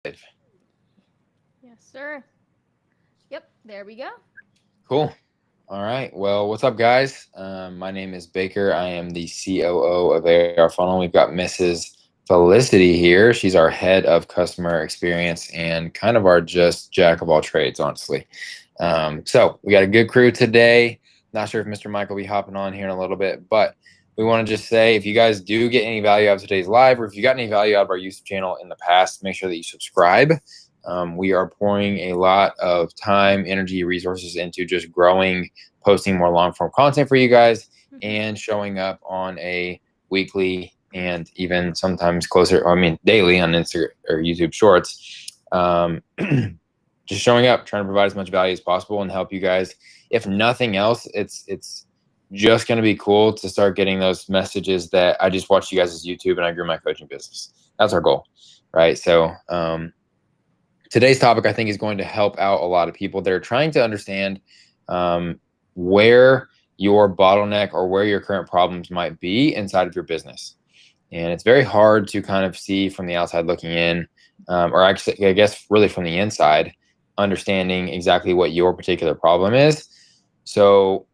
Yes, sir. Yep, there we go. Cool. All right. Well, what's up, guys? My name is Baker. I am the COO of AR Funnel. We've got Mrs. Felicity here. She's our head of customer experience and kind of our just jack of all trades, honestly. So we got a good crew today. Not sure if Mr. Mike will be hopping on here in a little bit, but we want to just say if you guys do get any value out of today's live, or if you got any value out of our YouTube channel in the past, make sure that you subscribe. We are pouring a lot of time, energy, resources into just growing, posting more long form content for you guys, and showing up on a weekly and even sometimes closer, daily on Instagram or YouTube Shorts. Just showing up, trying to provide as much value as possible and help you guys. If nothing else, it's just going to be cool to start getting those messages that I just watched you guys' YouTube and I grew my coaching business. That's our goal, right? So today's topic, I think, is going to help out a lot of people that are trying to understand where your bottleneck or where your current problems might be inside of your business. And it's very hard to kind of see from the outside looking in, or actually, I guess, really from the inside, understanding exactly what your particular problem is. So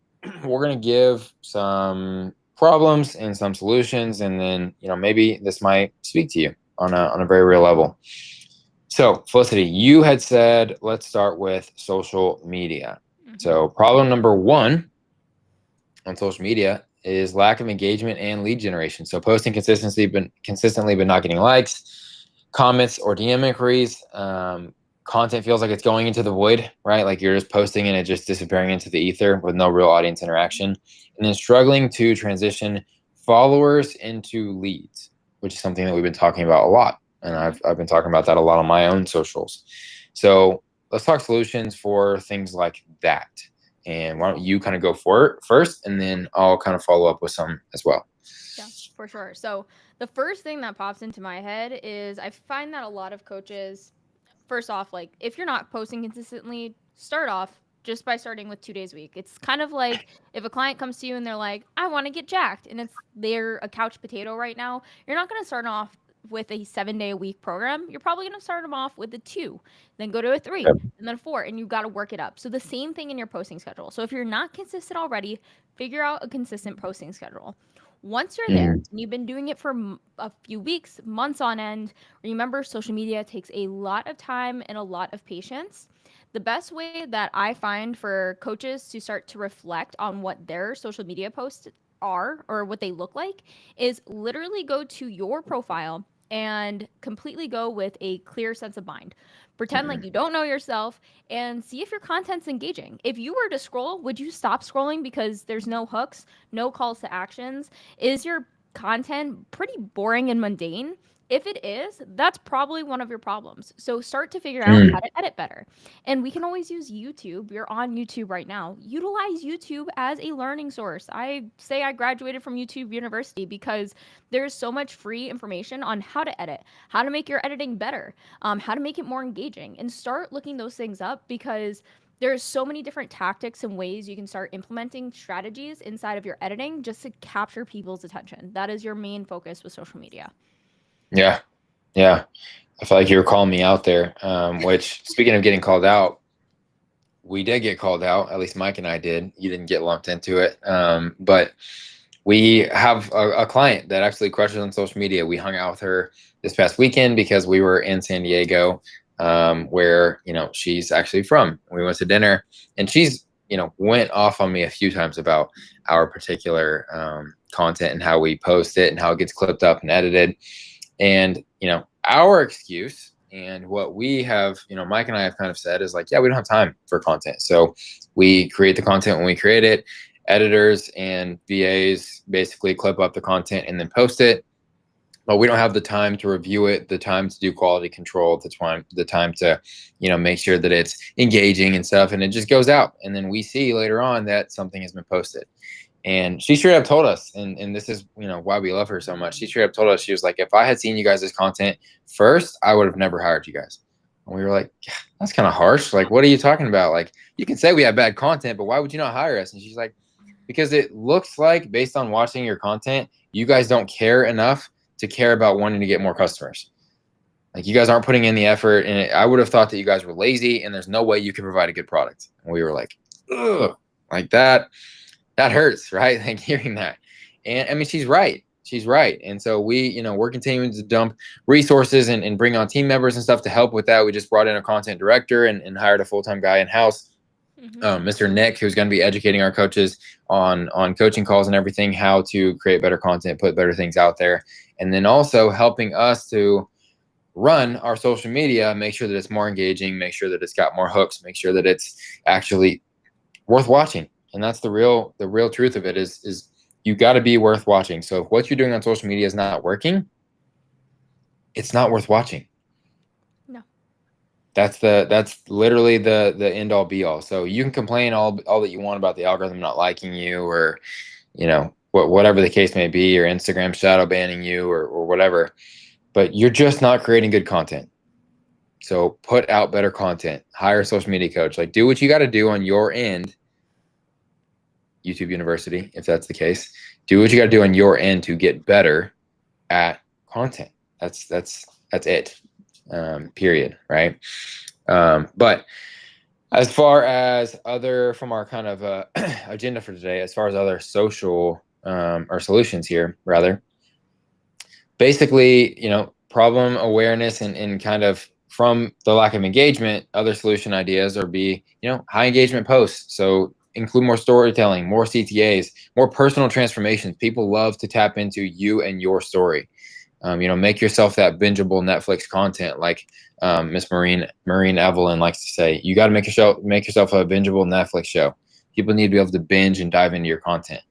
we're going to give some problems and some solutions, and then, maybe this might speak to you on a very real level. So, Felicity, you had said, let's start with social media. So, problem number one on social media is lack of engagement and lead generation. So, posting consistently, but not getting likes, comments, or DM inquiries. Content feels like it's going into the void, right? Like you're just posting and it just disappearing into the ether with no real audience interaction. And then struggling to transition followers into leads, which is something that we've been talking about a lot. And I've been talking about that a lot on my own socials. So let's talk solutions for things like that. And why don't you kind of go for it first, and then I'll kind of follow up with some as well. Yeah, for sure. So the first thing that pops into my head is I find that a lot of coaches, first off, like if you're not posting consistently, start off just by starting with 2 days a week. It's kind of like if a client comes to you and they're like, I want to get jacked, and they're a couch potato right now, you're not going to start off with a 7 day a week program. You're probably going to start them off with a two, then go to a three, Yep. and then a four, and you've got to work it up. So the same thing in your posting schedule. So if you're not consistent already, figure out a consistent posting schedule. Once you're there Mhm. and you've been doing it for a few weeks, months on end, remember social media takes a lot of time and a lot of patience. The best way that I find for coaches to start to reflect on what their social media posts are or what they look like is literally go to your profile and completely go with a clear sense of mind. Pretend like you don't know yourself and see if your content's engaging. If you were to scroll, would you stop scrolling because there's no hooks, no calls to actions? Is your content pretty boring and mundane? If it is, that's probably one of your problems. So start to figure out how Mm. to edit better. And we can always use YouTube. You're on YouTube right now. Utilize YouTube as a learning source. I say I graduated from YouTube University because there's so much free information on how to edit, how to make your editing better, how to make it more engaging, and start looking those things up because there's so many different tactics and ways you can start implementing strategies inside of your editing just to capture people's attention. That is your main focus with social media. Yeah. Yeah. I feel like you were calling me out there. Which, speaking of getting called out, we did get called out. At least Mike and I did. You didn't get lumped into it. But we have a client that actually crushes on social media. We hung out with her this past weekend because we were in San Diego, where she's actually from. We went to dinner, and she's went off on me a few times about our particular content and how we post it and how it gets clipped up and edited. And our excuse and what we have, Mike and I have kind of said is like, yeah, we don't have time for content. So we create the content when we create it. Editors and VAs basically clip up the content and then post it. But we don't have the time to review it, the time to do quality control, the time to, make sure that it's engaging and stuff. And it just goes out. And then we see later on that something has been posted. And she straight up told us, and this is why we love her so much. She straight up told us, she was like, if I had seen you guys' content first, I would have never hired you guys. And we were like, yeah, that's kind of harsh. Like, what are you talking about? Like, you can say we have bad content, but why would you not hire us? And she's like, because it looks like, based on watching your content, you guys don't care enough to care about wanting to get more customers. Like, you guys aren't putting in the effort, and I would have thought that you guys were lazy, and there's no way you can provide a good product. And we were like, ugh, like that hurts, right? Like, hearing that. And I mean, she's right. She's right. And so we're continuing to dump resources and bring on team members and stuff to help with that. We just brought in a content director and hired a full-time guy in-house, Mr. Nick, who's going to be educating our coaches on coaching calls and everything, how to create better content, put better things out there, and then also helping us to run our social media, make sure that it's more engaging, make sure that it's got more hooks, make sure that it's actually worth watching. And that's the real truth of it is you got to be worth watching. So if what you're doing on social media is not working, it's not worth watching. No. That's literally the end all be all. So you can complain all that you want about the algorithm not liking you, or whatever the case may be, or Instagram shadow banning you, or whatever, but you're just not creating good content. So put out better content, hire a social media coach, like do what you got to do on your end. YouTube University, if that's the case, do what you got to do on your end to get better at content. That's it. Period. Right. But as far as from our kind of agenda for today, as far as other social or solutions here, rather, basically, problem awareness and kind of from the lack of engagement, other solution ideas are high engagement posts. So include more storytelling, more CTAs, more personal transformations. People love to tap into you and your story. Make yourself that bingeable Netflix content, like Miss Maureen Evelyn likes to say. You got to make yourself a bingeable Netflix show. People need to be able to binge and dive into your content.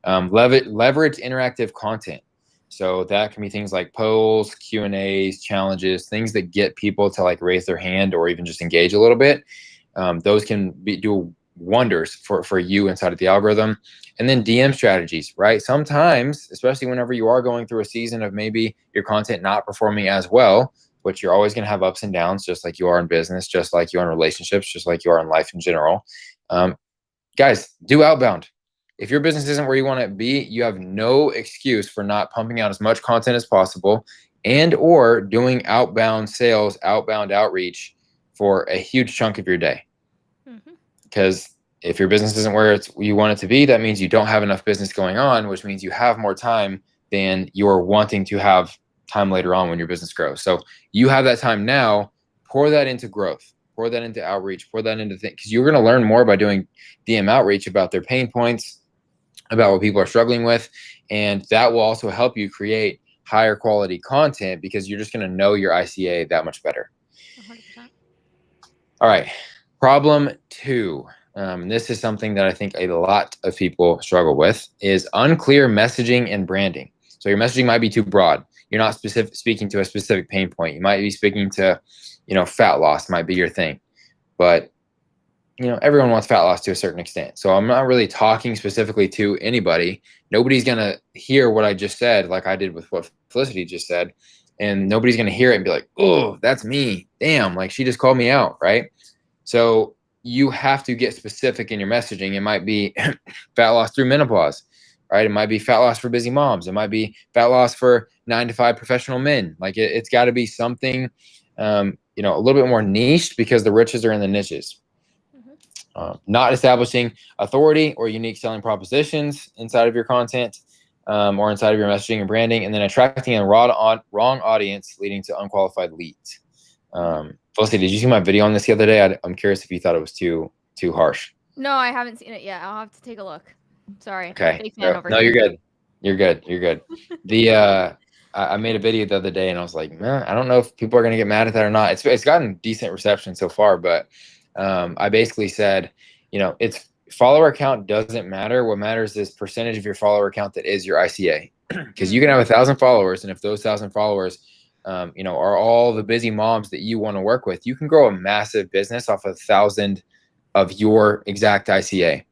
Leverage interactive content. So that can be things like polls, Q&As, challenges, things that get people to like raise their hand or even just engage a little bit. Those can do wonders for you inside of the algorithm. And then DM strategies, right? Sometimes, especially whenever you are going through a season of maybe your content not performing as well, which you're always going to have ups and downs, just like you are in business, just like you are in relationships, just like you are in life in general. Guys, do outbound. If your business isn't where you want it to be, you have no excuse for not pumping out as much content as possible and or doing outbound sales, outbound outreach for a huge chunk of your day. Because if your business isn't where you want it to be, that means you don't have enough business going on, which means you have more time than you're wanting to have time later on when your business grows. So you have that time now, pour that into growth, pour that into outreach, pour that into things, because you're going to learn more by doing DM outreach about their pain points, about what people are struggling with. And that will also help you create higher quality content because you're just going to know your ICA that much better. 100%. All right. Problem 2. This is something that I think a lot of people struggle with, is unclear messaging and branding. So your messaging might be too broad. You're not speaking to a specific pain point. You might be speaking to, fat loss might be your thing, but everyone wants fat loss to a certain extent. So I'm not really talking specifically to anybody. Nobody's going to hear what I just said, like I did with what Felicity just said. And nobody's going to hear it and be like, oh, that's me. Damn, like she just called me out, right? So you have to get specific in your messaging. It might be fat loss through menopause, right? It might be fat loss for busy moms. It might be fat loss for 9-to-5 professional men. Like it's got to be something, a little bit more niched, because the riches are in the niches. Not establishing authority or unique selling propositions inside of your content or inside of your messaging and branding, and then attracting a wrong audience, leading to unqualified leads. Felicity, did you see my video on this the other day? I'm curious if you thought it was too harsh. No, I haven't seen it yet. I'll have to take a look. Sorry. Okay. No, you're good. You're good. I made a video the other day and I was like, man, I don't know if people are going to get mad at that or not. It's gotten decent reception so far, but I basically said, it's follower count doesn't matter. What matters is percentage of your follower count that is your ICA. Because you can have 1,000 followers, and if those 1,000 followers are all the busy moms that you want to work with, you can grow a massive business off of 1,000 of your exact ICA.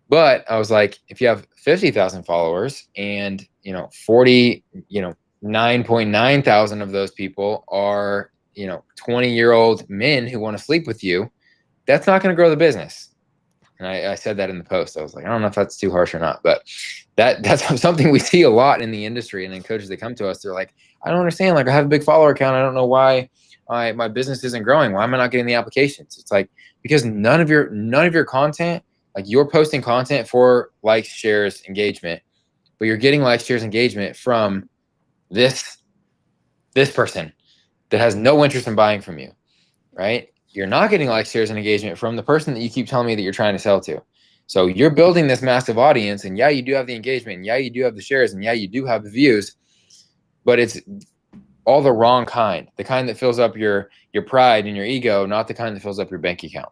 But I was like, if you have 50,000 followers and 9.9 thousand of those people are 20-year-old men who want to sleep with you, that's not going to grow the business. And I said that in the post. I was like, I don't know if that's too harsh or not, but that's something we see a lot in the industry. And then coaches that come to us, they're like, I don't understand. Like I have a big follower count. I don't know why my business isn't growing. Why am I not getting the applications? It's like, because none of your content, like you're posting content for likes, shares, engagement, but you're getting likes, shares, engagement from this person that has no interest in buying from you, right? You're not getting likes, shares, and engagement from the person that you keep telling me that you're trying to sell to. So you're building this massive audience, and yeah, you do have the engagement, and yeah, you do have the shares, and yeah, you do have the views, but it's all the wrong kind, the kind that fills up your pride and your ego, not the kind that fills up your bank account.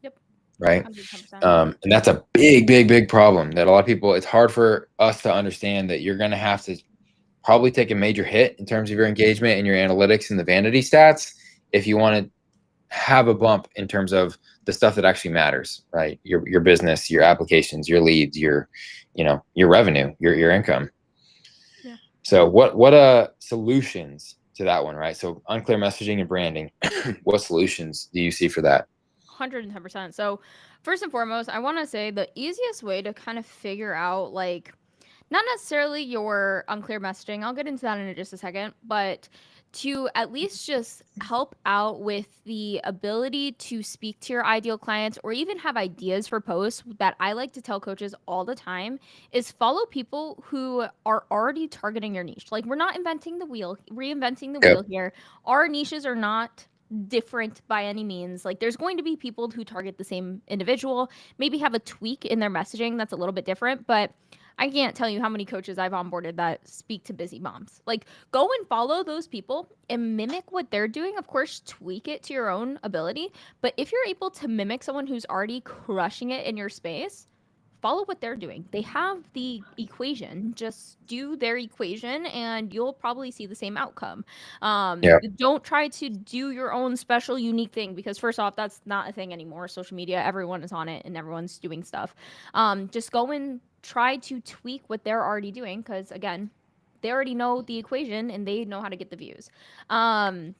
Yep. Right. 110%. And that's a big problem that a lot of people, it's hard for us to understand that you're going to have to probably take a major hit in terms of your engagement and your analytics and the vanity stats if you want to have a bump in terms of the stuff that actually matters, right? Your business, your applications, your leads, your revenue, your income. Yeah. So what solutions to that one, right? So unclear messaging and branding, what solutions do you see for that? 110%. So, first and foremost, I want to say the easiest way to kind of figure out, like, not necessarily your unclear messaging, I'll get into that in just a second, but to at least just help out with the ability to speak to your ideal clients or even have ideas for posts that I like to tell coaches all the time is follow people who are already targeting your niche. Like, we're not reinventing the wheel Yep. here. Our niches are not different by any means. Like, there's going to be people who target the same individual, maybe have a tweak in their messaging that's a little bit different, but I can't tell you how many coaches I've onboarded that speak to busy moms. Like, go and follow those people and mimic what they're doing. Of course, tweak it to your own ability. But if you're able to mimic someone who's already crushing it in your space, follow what they're doing. They have the equation. Just do their equation and you'll probably see the same outcome. Yeah. Don't try to do your own special, unique thing because, first off, that's not a thing anymore. Social media, everyone is on it and everyone's doing stuff. Just go and try to tweak what they're already doing because, again, they already know the equation and they know how to get the views. And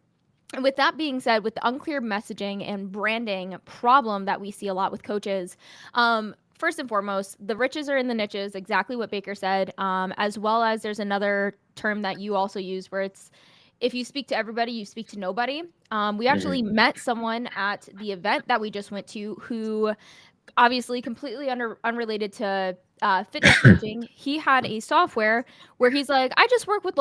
with that being said, with the unclear messaging and branding problem that we see a lot with coaches, first and foremost, the riches are in the niches, exactly what Baker said, as well as there's another term that you also use where it's if you speak to everybody, you speak to nobody. We actually met someone at the event that we just went to who obviously completely unrelated to fitness coaching. He had a software where he's like, I just work with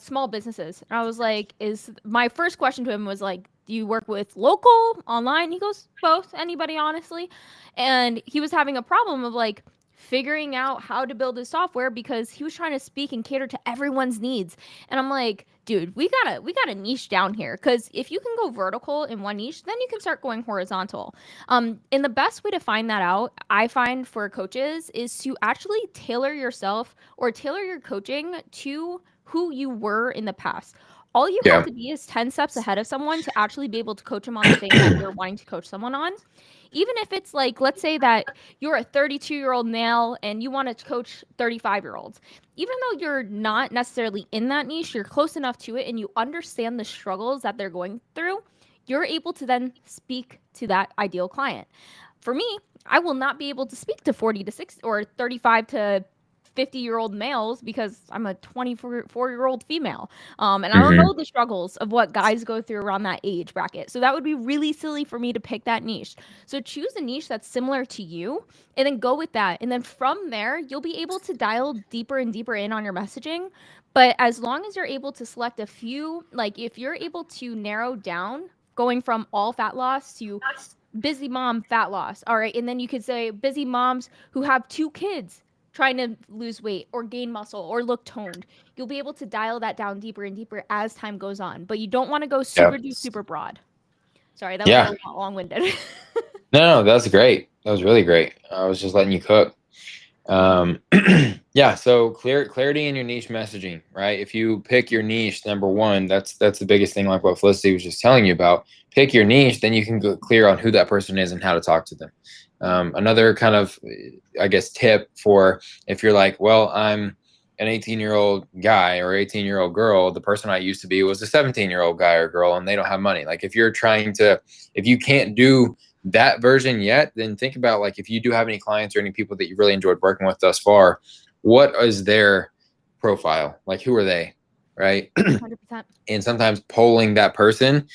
small businesses. And I was like, is my first question to him was like, do you work with local, online? He goes, both, anybody, honestly. And he was having a problem of like figuring out how to build his software because he was trying to speak and cater to everyone's needs. And I'm like, dude, we gotta niche down here because if you can go vertical in one niche, then you can start going horizontal. And the best way to find that out, I find for coaches, is to actually tailor yourself or tailor your coaching to who you were in the past. All you have Yeah. to be is 10 steps ahead of someone to actually be able to coach them on the thing that you're wanting to coach someone on. Even if it's like, let's say that you're a 32-year-old male and you want to coach 35-year-olds. Even though you're not necessarily in that niche, you're close enough to it and you understand the struggles that they're going through, you're able to then speak to that ideal client. For me, I will not be able to speak to 40 to 60 or 35 to 50-year-old males because I'm a 24-year-old female. And I don't know the struggles of what guys go through around that age bracket. So that would be really silly for me to pick that niche. So choose a niche that's similar to you and then go with that. And then from there, you'll be able to dial deeper and deeper in on your messaging. But as long as you're able to select a few, like if you're able to narrow down going from all fat loss to busy mom fat loss. All right. And then you could say busy moms who have 2 kids trying to lose weight or gain muscle or look toned. You'll be able to dial that down deeper and deeper as time goes on. But you don't want to go super broad. Sorry, that was a Yeah. little long-winded. No, that's great. That was really great. I was just letting you cook. Yeah, so clarity in your niche messaging, right? If you pick your niche, number one, that's the biggest thing, like what Felicity was just telling you about. Pick your niche, then you can go clear on who that person is and how to talk to them. Another kind of, I guess, tip for if you're like, well, I'm an 18-year-old guy or 18-year-old girl, the person I used to be was a 17-year-old guy or girl and they don't have money. Like if you can't do that version yet, then think about like if you do have any clients or any people that you really enjoyed working with thus far, what is their profile? Like who are they? right? 100%. And sometimes polling that person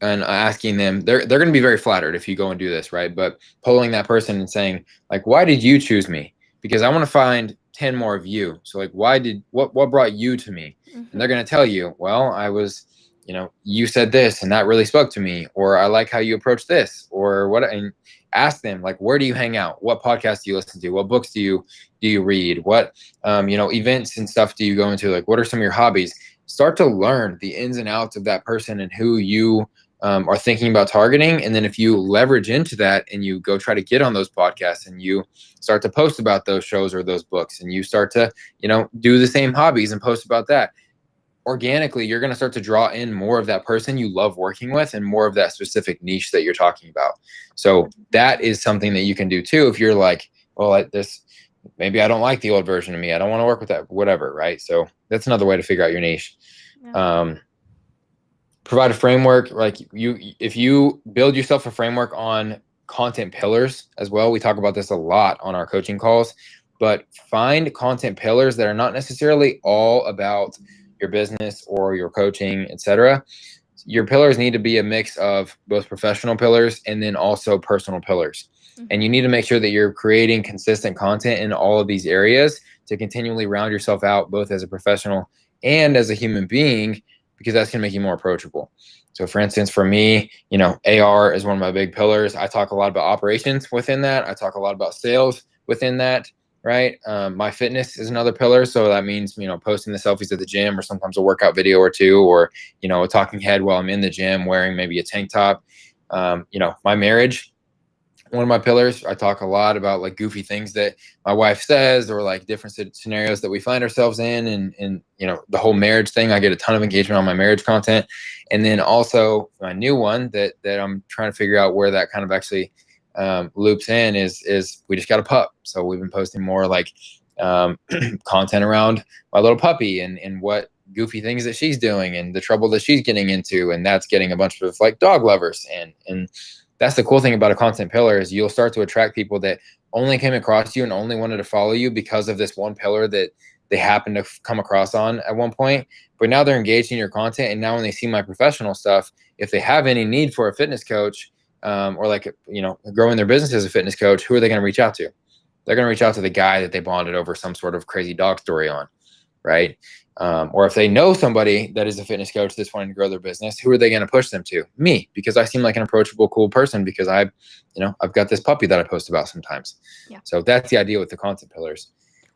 and asking them, they're going to be very flattered if you go and do this, right? But polling that person and saying, like, why did you choose me? Because I want to find 10 more of you. So like, what brought you to me? And they're going to tell you, well, I was, you said this and that really spoke to me, or I like how you approach this, or what. And ask them, like, where do you hang out? What podcasts do you listen to? What books do you read? What events and stuff do you go into? Like, what are some of your hobbies? Start to learn the ins and outs of that person and who you are thinking about targeting. And then if you leverage into that and you go try to get on those podcasts and you start to post about those shows or those books, and you start to, do the same hobbies and post about that, organically, you're going to start to draw in more of that person you love working with and more of that specific niche that you're talking about. So that is something that you can do too. If you're like, well, maybe I don't like the old version of me, I don't want to work with that, whatever. Right. So that's another way to figure out your niche. Yeah. Provide a framework. Like if you build yourself a framework on content pillars as well, we talk about this a lot on our coaching calls, but find content pillars that are not necessarily all about your business or your coaching, etc. Your pillars need to be a mix of both professional pillars and then also personal pillars. And you need to make sure that you're creating consistent content in all of these areas to continually round yourself out, both as a professional and as a human being, because that's going to make you more approachable. So for instance, for me, AR is one of my big pillars. I talk a lot about operations within that. I talk a lot about sales within that, right? My fitness is another pillar. So that means, posting the selfies at the gym, or sometimes a workout video or two, or, a talking head while I'm in the gym wearing maybe a tank top. My marriage, one of my pillars, I talk a lot about like goofy things that my wife says, or like different scenarios that we find ourselves in. And the whole marriage thing, I get a ton of engagement on my marriage content. And then also my new one that I'm trying to figure out where that kind of actually loops in is we just got a pup. So we've been posting more like content around my little puppy and what goofy things that she's doing and the trouble that she's getting into. And that's getting a bunch of like dog lovers. And that's the cool thing about a content pillar is you'll start to attract people that only came across you and only wanted to follow you because of this one pillar that they happened to come across on at one point. But now they're engaged in your content. And now when they see my professional stuff, if they have any need for a fitness coach, or like, growing their business as a fitness coach, who are they going to reach out to? They're going to reach out to the guy that they bonded over some sort of crazy dog story on, right? Or if they know somebody that is a fitness coach that's wanting to grow their business, who are they going to push them to? Me, because I seem like an approachable, cool person because I've got this puppy that I post about sometimes. Yeah. So that's the idea with the content pillars.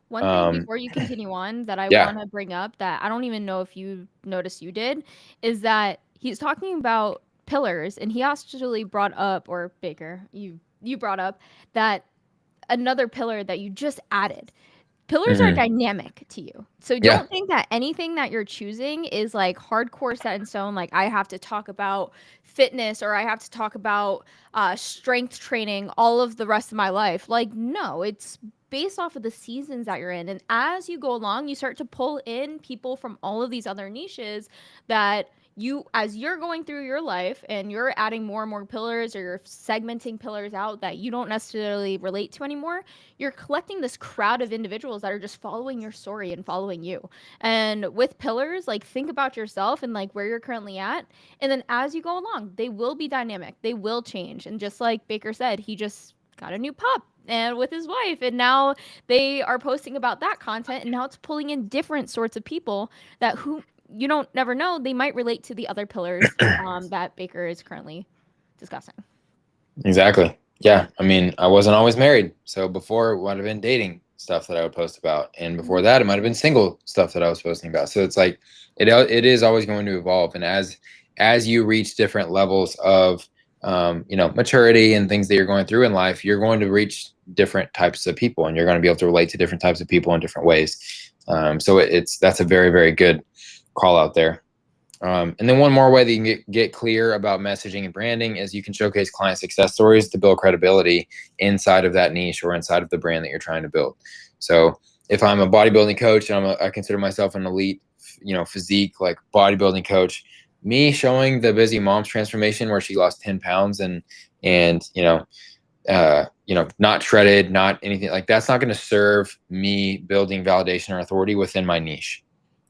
One thing before you continue on that I Yeah. want to bring up that I don't even know if you noticed you did is that he's talking about pillars, and he actually brought up, or Baker, you brought up that another pillar that you just added. Pillars are dynamic to you. So Yeah. don't think that anything that you're choosing is like hardcore set in stone. Like I have to talk about fitness or I have to talk about strength training all of the rest of my life. Like, no, it's based off of the seasons that you're in. And as you go along, you start to pull in people from all of these other niches that as you're going through your life and you're adding more and more pillars, or you're segmenting pillars out that you don't necessarily relate to anymore, you're collecting this crowd of individuals that are just following your story and following you. And with pillars, like think about yourself and like where you're currently at. And then as you go along, they will be dynamic. They will change. And just like Baker said, he just got a new pup and with his wife, and now they are posting about that content, and now it's pulling in different sorts of people that who you don't never know, they might relate to the other pillars that Baker is currently discussing. Exactly. Yeah. I mean, I wasn't always married. So before it might have been dating stuff that I would post about. And before that, it might have been single stuff that I was posting about. So it's like, it is always going to evolve. And as you reach different levels of, maturity and things that you're going through in life, you're going to reach different types of people, and you're going to be able to relate to different types of people in different ways. So that's a very, very good call out there. And then one more way that you can get clear about messaging and branding is you can showcase client success stories to build credibility inside of that niche or inside of the brand that you're trying to build. So if I'm a bodybuilding coach and I consider myself an elite, physique, like bodybuilding coach, me showing the Busy Mom's transformation where she lost 10 pounds and not shredded, not anything like that's not going to serve me building validation or authority within my niche.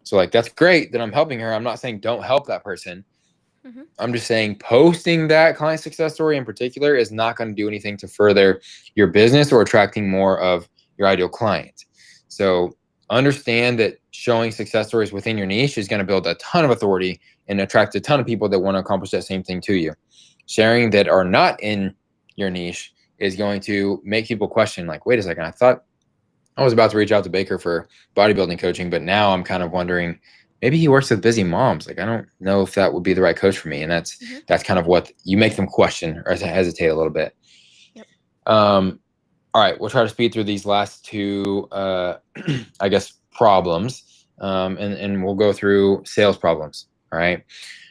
So like, that's great that I'm helping her. I'm not saying don't help that person. Mm-hmm. I'm just saying posting that client success story in particular is not going to do anything to further your business or attracting more of your ideal client. So understand that showing success stories within your niche is going to build a ton of authority and attract a ton of people that want to accomplish that same thing to you. Sharing that are not in your niche is going to make people question, like, wait a second, I thought I was about to reach out to Baker for bodybuilding coaching, but now I'm kind of wondering, maybe he works with busy moms. Like, I don't know if that would be the right coach for me. And Mm-hmm. that's kind of what you make them question or hesitate a little bit. Yep. All right, we'll try to speed through these last two, I guess, problems, and we'll go through sales problems. All right.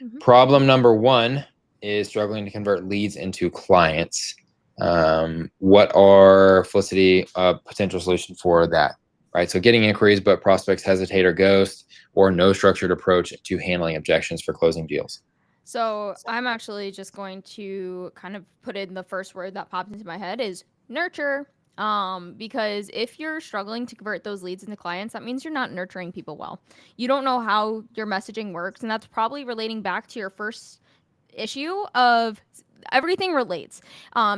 Mm-hmm. Problem number one is struggling to convert leads into clients. What are, Felicity, a potential solution for that? Right. So getting inquiries, but prospects hesitate or ghost, or no structured approach to handling objections for closing deals. So I'm actually just going to kind of put in the first word that popped into my head is nurture. Because if you're struggling to convert those leads into clients, that means you're not nurturing people well. You don't know how your messaging works, and that's probably relating back to your first issue of everything relates.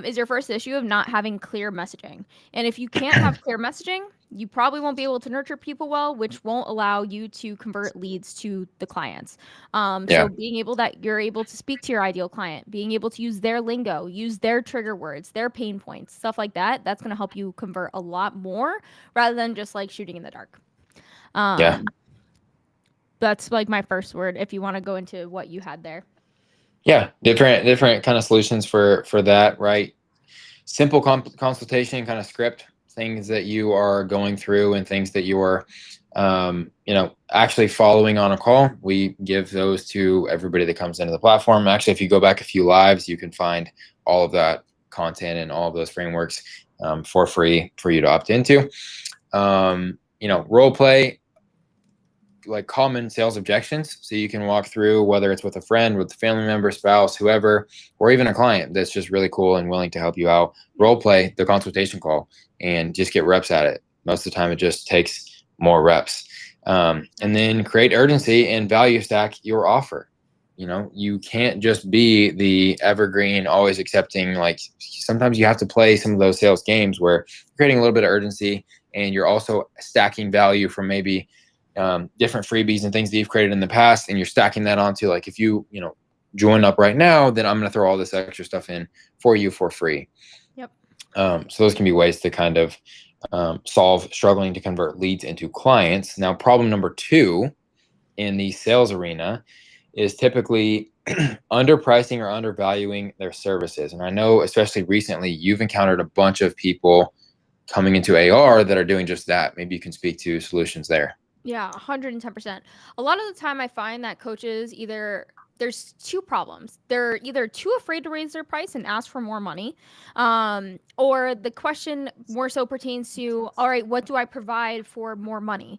Is your first issue of not having clear messaging. And if you can't have clear messaging, you probably won't be able to nurture people well, which won't allow you to convert leads to the clients. So being able that you're able to speak to your ideal client, being able to use their lingo, use their trigger words, their pain points, stuff like that, that's going to help you convert a lot more rather than just like shooting in the dark. That's like my first word if you want to go into what you had there. Yeah, different kind of solutions for that, right? Simple consultation kind of script, things that you are going through and things that you are, actually following on a call. We give those to everybody that comes into the platform. Actually, if you go back a few lives, you can find all of that content and all of those frameworks for free for you to opt into. Role play, like common sales objections, so you can walk through whether it's with a friend, with a family member, spouse, whoever, or even a client that's just really cool and willing to help you out. Role play the consultation call and just get reps at it. Most of the time it just takes more reps. And then create urgency and value stack your offer. You can't just be the evergreen, always accepting. Like, sometimes you have to play some of those sales games where you're creating a little bit of urgency and you're also stacking value from maybe different freebies and things that you've created in the past, and you're stacking that onto, like, if you join up right now, then I'm going to throw all this extra stuff in for you for free. Yep. So those can be ways to kind of solve struggling to convert leads into clients. Now, problem number two in the sales arena is typically underpricing or undervaluing their services. And I know, especially recently, you've encountered a bunch of people coming into AR that are doing just that. Maybe you can speak to solutions there. Yeah, 110%. A lot of the time I find that coaches there's two problems. They're either too afraid to raise their price and ask for more money, or the question more so pertains to, all right, what do I provide for more money?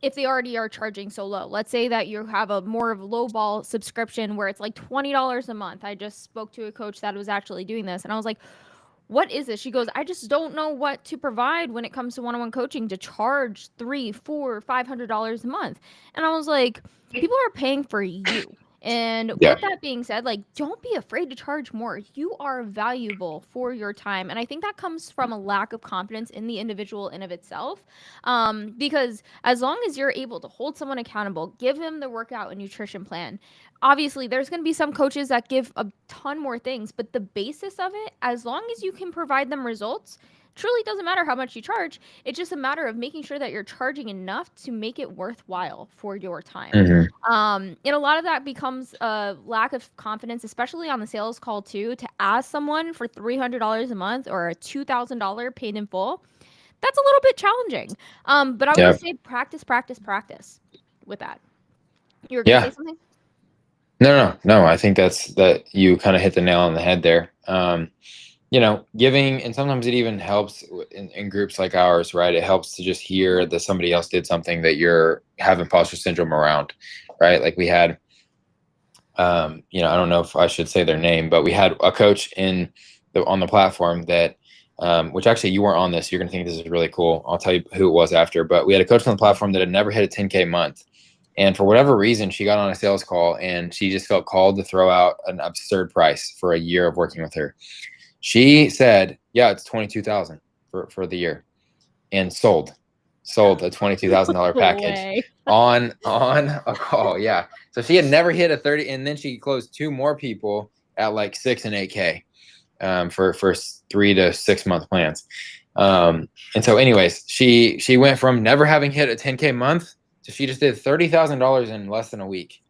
If they already are charging so low. Let's say that you have a more of a low ball subscription where it's like $20 a month. I just spoke to a coach that was actually doing this, and I was like, what is this? She goes, I just don't know what to provide when it comes to one-on-one coaching to charge $300, $400, $500 a month. And I was like, people are paying for you. And with that being said, like, don't be afraid to charge more. You are valuable for your time. And I think that comes from a lack of confidence in the individual in of itself. Because as long as you're able to hold someone accountable, give them the workout and nutrition plan. Obviously, there's going to be some coaches that give a ton more things, but the basis of it, as long as you can provide them results, truly doesn't matter how much you charge. It's just a matter of making sure that you're charging enough to make it worthwhile for your time. And a lot of that becomes a lack of confidence, especially on the sales call too, to ask someone for $300 a month or a $2,000 paid in full. That's a little bit challenging. But I would say practice with that. You were going to say something? No. I think that you kind of hit the nail on the head there. Giving, and sometimes it even helps in groups like ours, right? It helps to just hear that somebody else did something that you're having imposter syndrome around, right? Like we had, I don't know if I should say their name, but we had a coach on the platform that, which actually you weren't on this. You're going to think this is really cool. I'll tell you who it was after, but we had a coach on the platform that had never hit a 10K month. And for whatever reason, she got on a sales call and she just felt called to throw out an absurd price for a year of working with her. She said, yeah, it's 22,000 for the year, and sold a $22,000 package on a call. Yeah. So she had never hit a 30, and then she closed 2 more people at like 6 and 8K for 3 to 6 month plans. And so anyways, she went from never having hit a 10K month to she just did $30,000 in less than a week.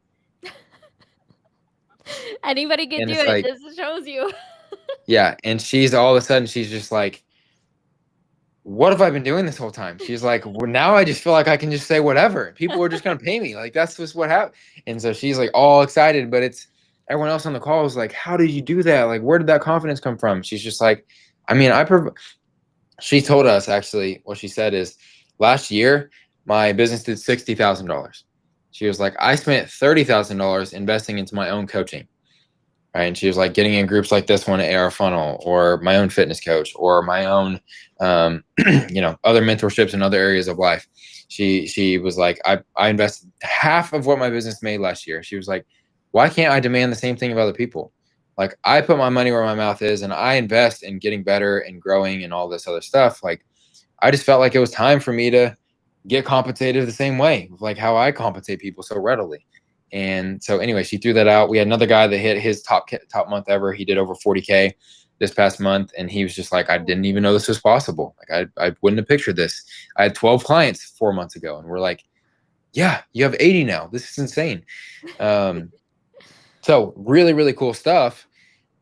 Anybody can do it. Like, this shows you. Yeah. And she's all of a sudden, she's just like, what have I been doing this whole time? She's like, well, now I just feel like I can just say whatever. People are just going to pay me. Like, that's just what happened. And so she's like all excited, but it's everyone else on the call was like, how did you do that? Like, where did that confidence come from? She's just like, I mean, she told us actually what she said is last year, my business did $60,000. She was like, I spent $30,000 investing into my own coaching. Right. And she was like getting in groups like this one at AR Funnel, or my own fitness coach, or my own, other mentorships in other areas of life. She was like, I invested half of what my business made last year. She was like, why can't I demand the same thing of other people? Like, I put my money where my mouth is, and I invest in getting better and growing and all this other stuff. Like, I just felt like it was time for me to get compensated the same way, like how I compensate people so readily. And so anyway, she threw that out. We had another guy that hit his top month ever. He did over 40K this past month. And he was just like, I didn't even know this was possible. Like, I wouldn't have pictured this. I had 12 clients 4 months ago, and we're like, yeah, you have 80 now. This is insane. So really, really cool stuff.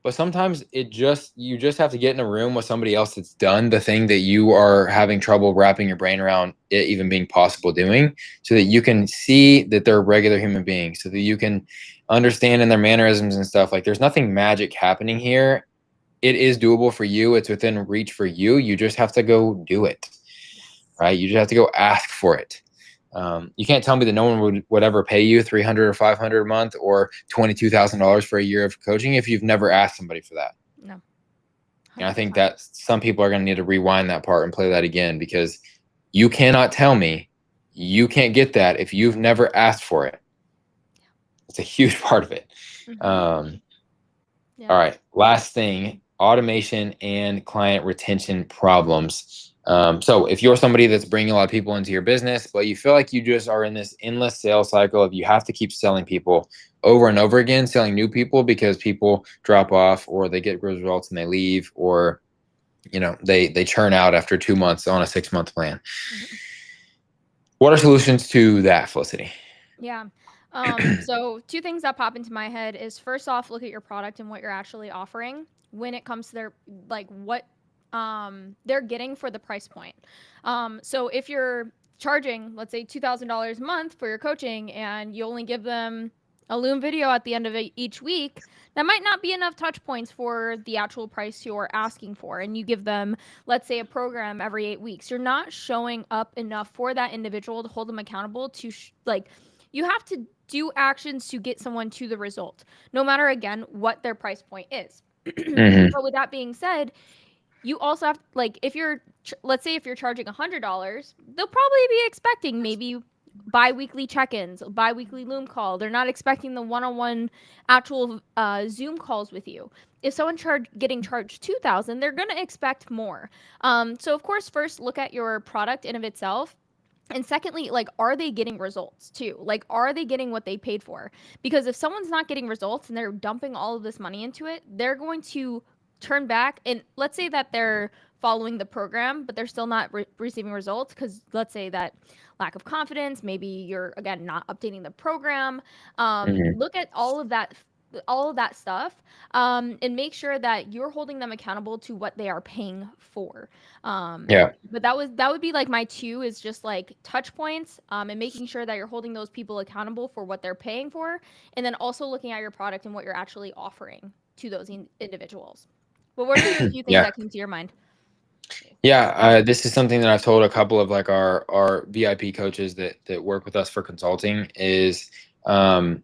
But sometimes you just have to get in a room with somebody else that's done the thing that you are having trouble wrapping your brain around it even being possible doing, so that you can see that they're regular human beings, so that you can understand in their mannerisms and stuff. Like, there's nothing magic happening here. It is doable for you. It's within reach for you. You just have to go do it, right? You just have to go ask for it. You can't tell me that no one would ever pay you $300 or $500 a month or $22,000 for a year of coaching if you've never asked somebody for that. No. 100%. And I think that some people are going to need to rewind that part and play that again, because you cannot tell me you can't get that if you've never asked for it. It's a huge part of it. All right. Last thing, automation and client retention problems. So if you're somebody that's bringing a lot of people into your business, but you feel like you just are in this endless sales cycle of you have to keep selling people over and over again, selling new people because people drop off, or they get results and they leave, or, they churn out after 2 months on a 6-month plan. What are solutions to that, Felicity? Yeah. So 2 things that pop into my head is, first off, look at your product and what you're actually offering when it comes to their, like, what they're getting for the price point. So if you're charging, let's say $2,000 a month for your coaching, and you only give them a Loom video at the end of each week, that might not be enough touch points for the actual price you're asking for. And you give them, let's say, a program every 8 weeks. You're not showing up enough for that individual to hold them accountable to you have to do actions to get someone to the result, no matter, again, what their price point is. But with that being said, you also have, like, let's say if you're charging $100, they'll probably be expecting maybe bi-weekly check-ins, bi-weekly Loom call. They're not expecting the one-on-one actual Zoom calls with you. If someone getting charged $2,000, they're going to expect more. So of course, first look at your product in of itself. And secondly, like, are they getting results too? Like, are they getting what they paid for? Because if someone's not getting results and they're dumping all of this money into it, they're going to turn back. And let's say that they're following the program, but they're still not receiving results, because let's say that lack of confidence, maybe you're, again, not updating the program. Look at all of that stuff, and make sure that you're holding them accountable to what they are paying for. But that would be like my 2, is just like touch points, and making sure that you're holding those people accountable for what they're paying for, and then also looking at your product and what you're actually offering to those individuals. But what are a few things that came to your mind? Yeah, this is something that I've told a couple of, like, our VIP coaches that work with us for consulting is, there's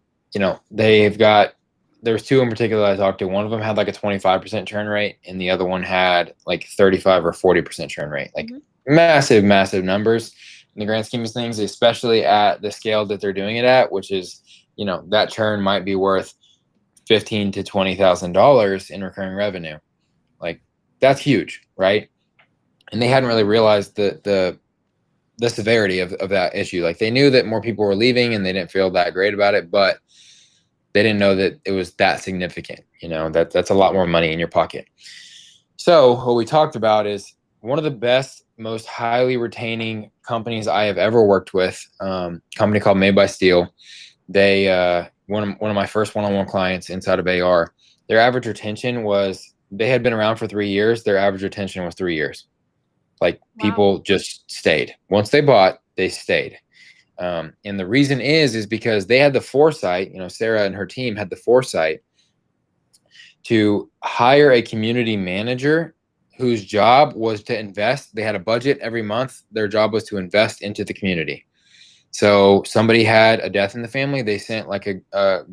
2 in particular I talked to. One of them had like a 25% churn rate, and the other one had like 35 or 40% churn rate, like massive, massive numbers. in the grand scheme of things, especially at the scale that they're doing it at, which is, that churn might be worth $15,000 to $20,000 in recurring revenue. Like, that's huge, right? And they hadn't really realized the severity of that issue. Like, they knew that more people were leaving and they didn't feel that great about it, but they didn't know that it was that significant. That's a lot more money in your pocket. So what we talked about is one of the best, most highly retaining companies I have ever worked with, company called Made by Steel. They, one of my first one-on-one clients inside of AR, their average retention was, they had been around for 3 years. Their average retention was 3 years. Like, people just stayed. Once they bought, they stayed. And the reason is because they had the foresight, Sarah and her team had the foresight to hire a community manager whose job was to invest. They had a budget every month. Their job was to invest into the community. So somebody had a death in the family, they sent like a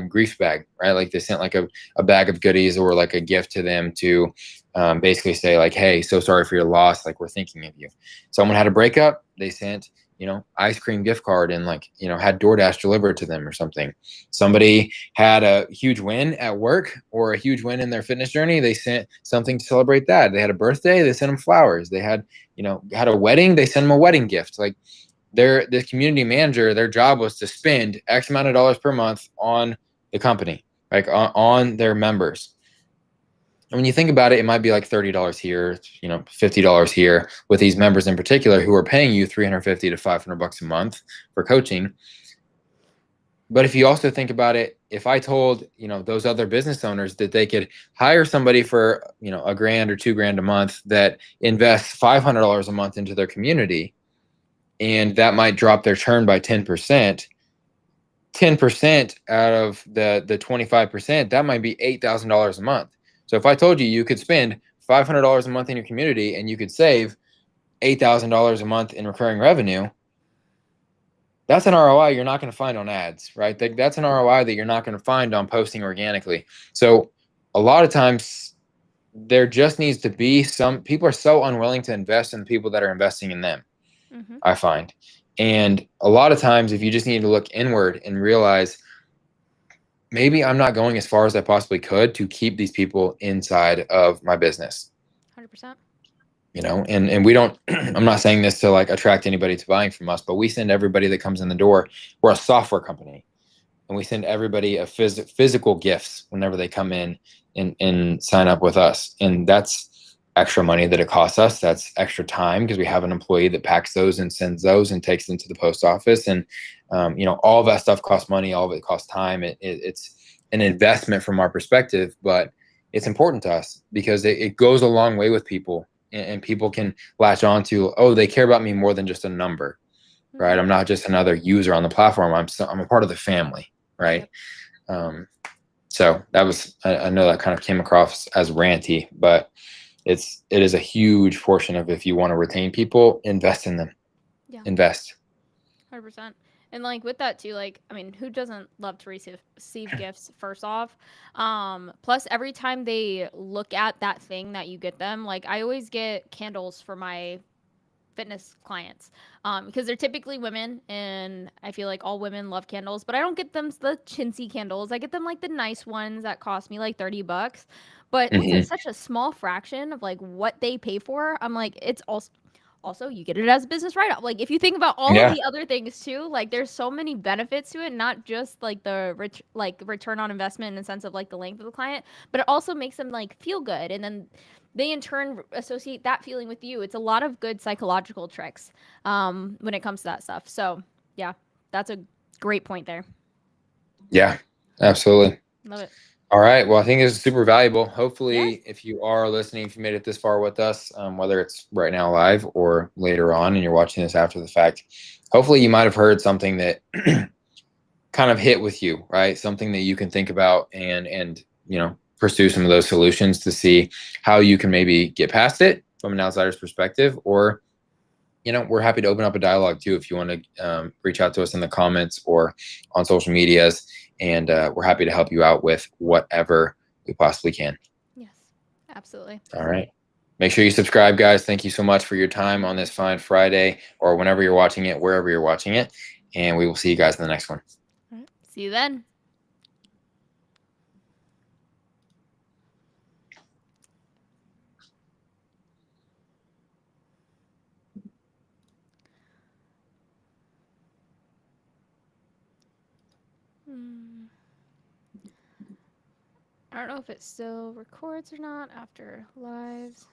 grief bag, right? Like, they sent like a bag of goodies or like a gift to them to basically say like, hey, so sorry for your loss. Like, we're thinking of you. Someone had a breakup, they sent, ice cream gift card and like, had DoorDash delivered to them or something. Somebody had a huge win at work or a huge win in their fitness journey, they sent something to celebrate that. They had a birthday, they sent them flowers. They had, had a wedding, they sent them a wedding gift. Like, the community manager, their job was to spend X amount of dollars per month on the company, like on their members. And when you think about it, it might be like $30 here, $50 here with these members in particular who are paying you $350 to $500 a month for coaching. But if you also think about it, if I told, those other business owners that they could hire somebody for, $1,000 or $2,000 a month that invests $500 a month into their community, and that might drop their churn by 10%. 10% out of the 25%, that might be $8,000 a month. So if I told you you could spend $500 a month in your community and you could save $8,000 a month in recurring revenue, that's an ROI you're not going to find on ads, right? That's an ROI that you're not going to find on posting organically. So a lot of times there just needs to be some people are so unwilling to invest in people that are investing in them. I find. And a lot of times, if you just need to look inward and realize maybe I'm not going as far as I possibly could to keep these people inside of my business. 100%. And we don't, I'm not saying this to like attract anybody to buying from us, but we send everybody that comes in the door. We're a software company, and we send everybody a physical gifts whenever they come in and sign up with us. And that's extra money that it costs us. That's extra time because we have an employee that packs those and sends those and takes them to the post office. And, all of that stuff costs money. All of it costs time. It's an investment from our perspective, but it's important to us because it goes a long way with people, and people can latch on to, oh, they care about me more than just a number, right? I'm not just another user on the platform. I'm a part of the family, right? So that was, I know that kind of came across as ranty, but it is a huge portion of, if you want to retain people, invest in them. Invest. 100%. And like with that too, like, I mean, who doesn't love to receive gifts first off? Plus every time they look at that thing that you get them, like I always get candles for my fitness clients because they're typically women, and I feel like all women love candles, but I don't get them the chintzy candles. I get them like the nice ones that cost me like $30, but it's such a small fraction of like what they pay for. I'm like, it's also you get it as a business write-off. Like if you think about all of the other things too, like there's so many benefits to it, not just like the return on investment in the sense of like the length of the client, but it also makes them like feel good, and then they in turn associate that feeling with you. It's a lot of good psychological tricks when it comes to that stuff. So yeah, that's a great point there. Yeah, absolutely. Love it. All right. Well, I think this is super valuable. Hopefully, if you are listening, if you made it this far with us, whether it's right now live or later on and you're watching this after the fact, hopefully you might have heard something that kind of hit with you, right? Something that you can think about and pursue some of those solutions to see how you can maybe get past it from an outsider's perspective. Or, we're happy to open up a dialogue too if you want to reach out to us in the comments or on social medias. And we're happy to help you out with whatever we possibly can. Yes, absolutely. All right. Make sure you subscribe, guys. Thank you so much for your time on this fine Friday, or whenever you're watching it, wherever you're watching it. And we will see you guys in the next one. All right. See you then. I don't know if it still records or not after lives.